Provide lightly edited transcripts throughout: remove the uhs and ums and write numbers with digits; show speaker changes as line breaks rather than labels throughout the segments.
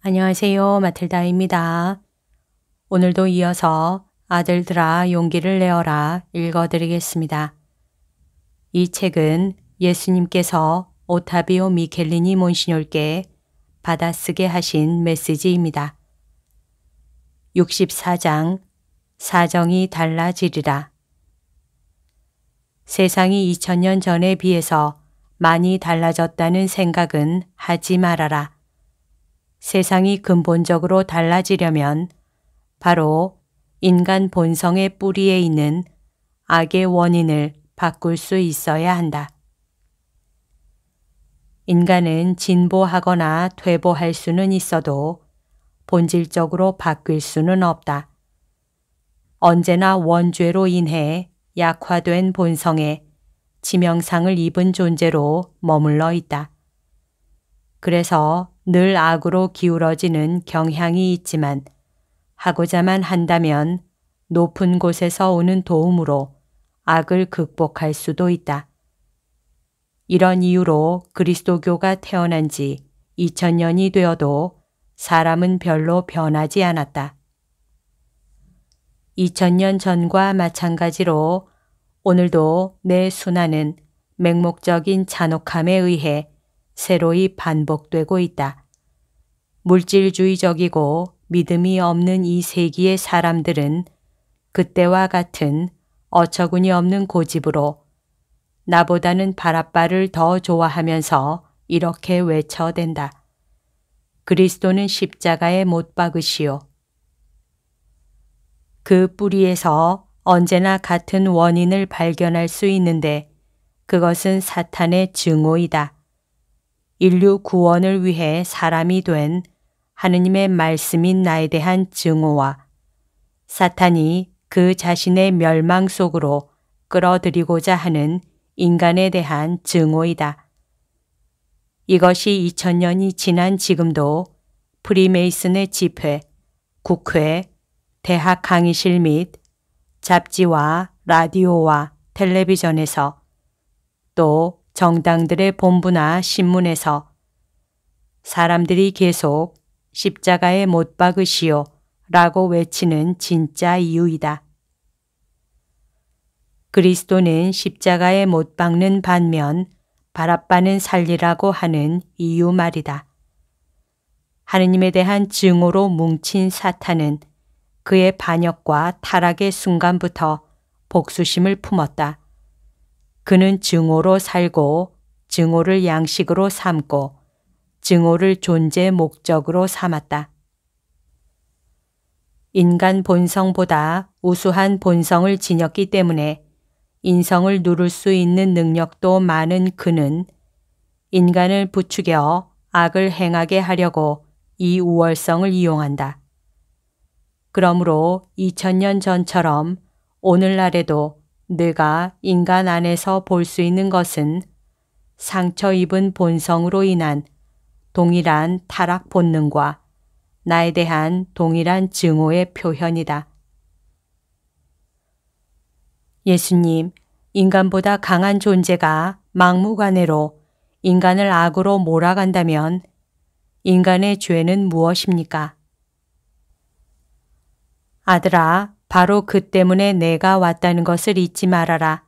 안녕하세요. 마틀다입니다. 오늘도 이어서 아들들아 용기를 내어라 읽어드리겠습니다. 이 책은 예수님께서 오타비오 미켈리니 몬시뇰께 받아쓰게 하신 메시지입니다. 64장 사정이 달라지리라. 세상이 2000년 전에 비해서 많이 달라졌다는 생각은 하지 말아라. 세상이 근본적으로 달라지려면 바로 인간 본성의 뿌리에 있는 악의 원인을 바꿀 수 있어야 한다. 인간은 진보하거나 퇴보할 수는 있어도 본질적으로 바뀔 수는 없다. 언제나 원죄로 인해 약화된 본성에 치명상을 입은 존재로 머물러 있다. 그래서 늘 악으로 기울어지는 경향이 있지만 하고자만 한다면 높은 곳에서 오는 도움으로 악을 극복할 수도 있다. 이런 이유로 그리스도교가 태어난 지 2000년이 되어도 사람은 별로 변하지 않았다. 2000년 전과 마찬가지로 오늘도 내 순환은 맹목적인 잔혹함에 의해 새로이 반복되고 있다. 물질주의적이고 믿음이 없는 이 세기의 사람들은 그때와 같은 어처구니 없는 고집으로 나보다는 바라빠를 더 좋아하면서 이렇게 외쳐댄다. 그리스도는 십자가에 못 박으시오. 그 뿌리에서 언제나 같은 원인을 발견할 수 있는데 그것은 사탄의 증오이다. 인류 구원을 위해 사람이 된 하느님의 말씀인 나에 대한 증오와 사탄이 그 자신의 멸망 속으로 끌어들이고자 하는 인간에 대한 증오이다. 이것이 2000년이 지난 지금도 프리메이슨의 집회, 국회, 대학 강의실 및 잡지와 라디오와 텔레비전에서 또 정당들의 본부나 신문에서 사람들이 계속 십자가에 못 박으시오 라고 외치는 진짜 이유이다. 그리스도는 십자가에 못 박는 반면 바라빠는 살리라고 하는 이유 말이다. 하느님에 대한 증오로 뭉친 사탄은 그의 반역과 타락의 순간부터 복수심을 품었다. 그는 증오로 살고 증오를 양식으로 삼고 증오를 존재 목적으로 삼았다. 인간 본성보다 우수한 본성을 지녔기 때문에 인성을 누를 수 있는 능력도 많은 그는 인간을 부추겨 악을 행하게 하려고 이 우월성을 이용한다. 그러므로 2000년 전처럼 오늘날에도 내가 인간 안에서 볼 수 있는 것은 상처 입은 본성으로 인한 동일한 타락 본능과 나에 대한 동일한 증오의 표현이다. 예수님, 인간보다 강한 존재가 막무가내로 인간을 악으로 몰아간다면 인간의 죄는 무엇입니까? 아들아, 바로 그 때문에 내가 왔다는 것을 잊지 말아라.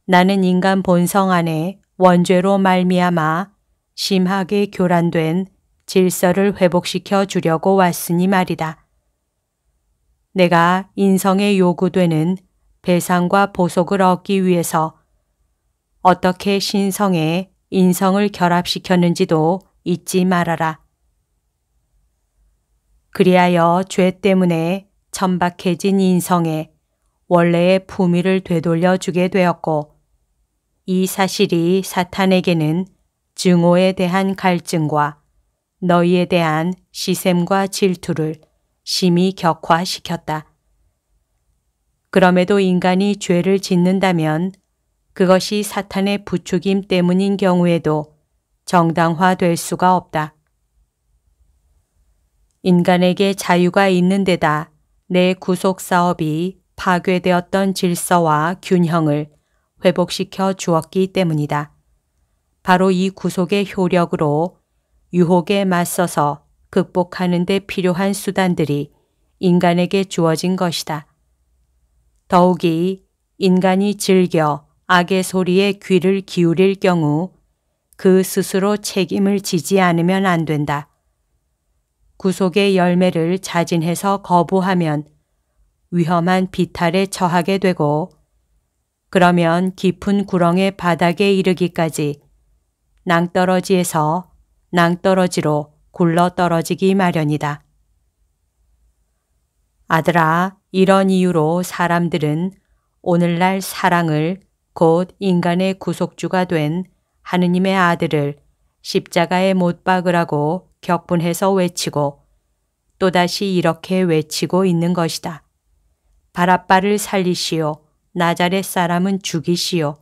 나는 인간 본성 안에 원죄로 말미암아 심하게 교란된 질서를 회복시켜 주려고 왔으니 말이다. 내가 인성에 요구되는 배상과 보속을 얻기 위해서 어떻게 신성에 인성을 결합시켰는지도 잊지 말아라. 그리하여 죄 때문에 천박해진 인성에 원래의 품위를 되돌려 주게 되었고 이 사실이 사탄에게는 증오에 대한 갈증과 너희에 대한 시샘과 질투를 심히 격화시켰다. 그럼에도 인간이 죄를 짓는다면 그것이 사탄의 부추김 때문인 경우에도 정당화될 수가 없다. 인간에게 자유가 있는 데다 내 구속 사업이 파괴되었던 질서와 균형을 회복시켜 주었기 때문이다. 바로 이 구속의 효력으로 유혹에 맞서서 극복하는 데 필요한 수단들이 인간에게 주어진 것이다. 더욱이 인간이 즐겨 악의 소리에 귀를 기울일 경우 그 스스로 책임을 지지 않으면 안 된다. 구속의 열매를 자진해서 거부하면 위험한 비탈에 처하게 되고 그러면 깊은 구렁의 바닥에 이르기까지 낭떠러지에서 낭떠러지로 굴러 떨어지기 마련이다. 아들아, 이런 이유로 사람들은 오늘날 사랑을 곧 인간의 구속주가 된 하느님의 아들을 십자가에 못 박으라고 격분해서 외치고 또다시 이렇게 외치고 있는 것이다. 바라바를 살리시오. 나자렛 사람은 죽이시오.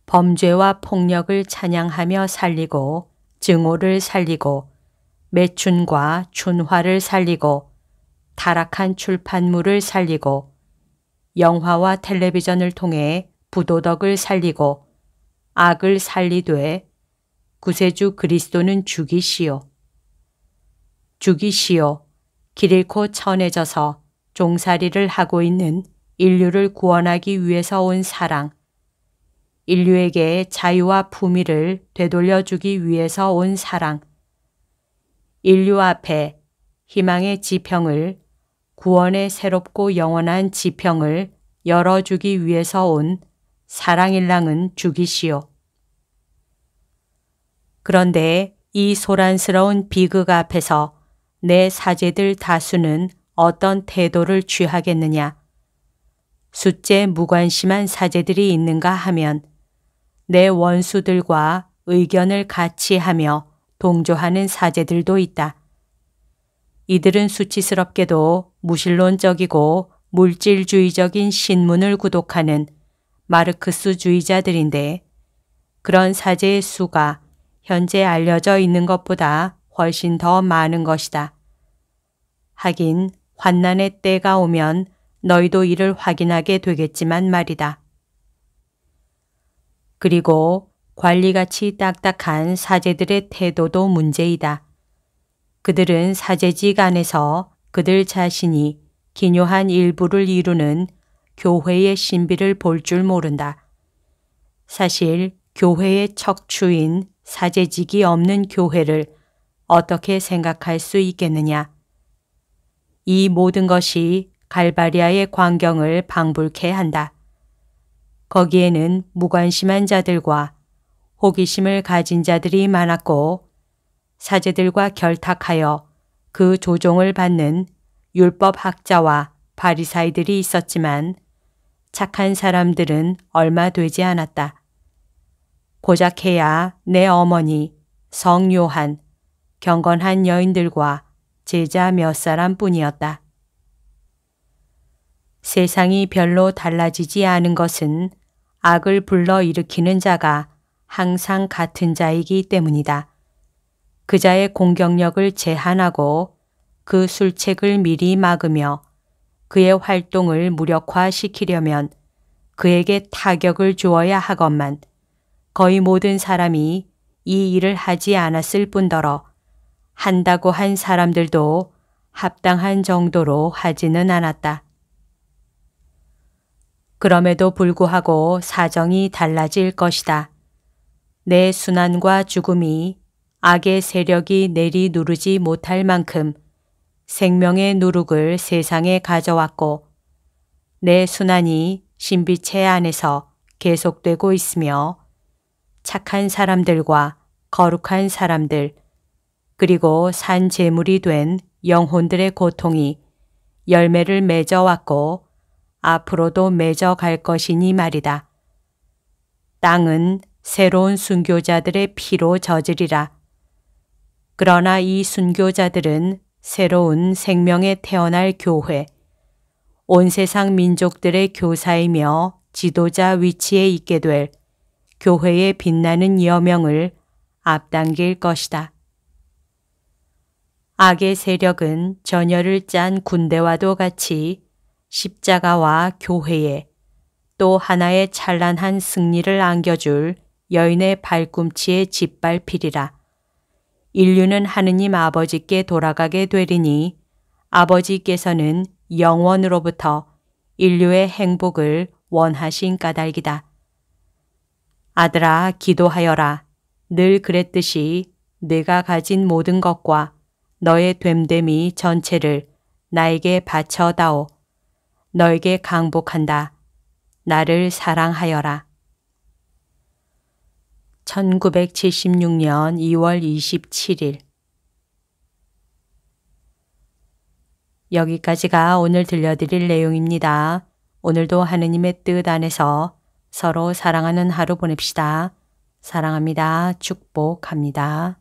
범죄와 폭력을 찬양하며 살리고 증오를 살리고 매춘과 춘화를 살리고 타락한 출판물을 살리고 영화와 텔레비전을 통해 부도덕을 살리고 악을 살리되 구세주 그리스도는 죽이시오. 죽이시오. 길 잃고 천해져서 종살이를 하고 있는 인류를 구원하기 위해서 온 사랑, 인류에게 자유와 품위를 되돌려주기 위해서 온 사랑, 인류 앞에 희망의 지평을, 구원의 새롭고 영원한 지평을 열어주기 위해서 온 사랑일랑은 죽이시오. 그런데 이 소란스러운 비극 앞에서 내 사제들 다수는 어떤 태도를 취하겠느냐? 숫제 무관심한 사제들이 있는가 하면 내 원수들과 의견을 같이 하며 동조하는 사제들도 있다. 이들은 수치스럽게도 무신론적이고 물질주의적인 신문을 구독하는 마르크스주의자들인데 그런 사제의 수가 현재 알려져 있는 것보다 훨씬 더 많은 것이다. 하긴 환난의 때가 오면 너희도 이를 확인하게 되겠지만 말이다. 그리고 관리같이 딱딱한 사제들의 태도도 문제이다. 그들은 사제직 안에서 그들 자신이 기묘한 일부를 이루는 교회의 신비를 볼 줄 모른다. 사실 교회의 척추인 사제직이 없는 교회를 어떻게 생각할 수 있겠느냐. 이 모든 것이 갈바리아의 광경을 방불케 한다. 거기에는 무관심한 자들과 호기심을 가진 자들이 많았고 사제들과 결탁하여 그 조종을 받는 율법학자와 바리사이들이 있었지만 착한 사람들은 얼마 되지 않았다. 고작해야 내 어머니, 성 요한, 경건한 여인들과 제자 몇 사람 뿐이었다. 세상이 별로 달라지지 않은 것은 악을 불러일으키는 자가 항상 같은 자이기 때문이다. 그 자의 공격력을 제한하고 그 술책을 미리 막으며 그의 활동을 무력화시키려면 그에게 타격을 주어야 하건만 거의 모든 사람이 이 일을 하지 않았을 뿐더러 한다고 한 사람들도 합당한 정도로 하지는 않았다. 그럼에도 불구하고 사정이 달라질 것이다. 내 순환과 죽음이 악의 세력이 내리 누르지 못할 만큼 생명의 누룩을 세상에 가져왔고 내 순환이 신비체 안에서 계속되고 있으며 착한 사람들과 거룩한 사람들 그리고 산 제물이 된 영혼들의 고통이 열매를 맺어왔고 앞으로도 맺어갈 것이니 말이다. 땅은 새로운 순교자들의 피로 젖으리라. 그러나 이 순교자들은 새로운 생명에 태어날 교회, 온 세상 민족들의 교사이며 지도자 위치에 있게 될 교회의 빛나는 여명을 앞당길 것이다. 악의 세력은 전열을 짠 군대와도 같이 십자가와 교회에 또 하나의 찬란한 승리를 안겨줄 여인의 발꿈치에 짓밟히리라. 인류는 하느님 아버지께 돌아가게 되리니 아버지께서는 영원으로부터 인류의 행복을 원하신 까닭이다. 아들아, 기도하여라. 늘 그랬듯이 네가 가진 모든 것과 너의 됨됨이 전체를 나에게 바쳐다오. 너에게 강복한다. 나를 사랑하여라. 1976년 2월 27일. 여기까지가 오늘 들려드릴 내용입니다. 오늘도 하느님의 뜻 안에서 서로 사랑하는 하루 보냅시다. 사랑합니다. 축복합니다.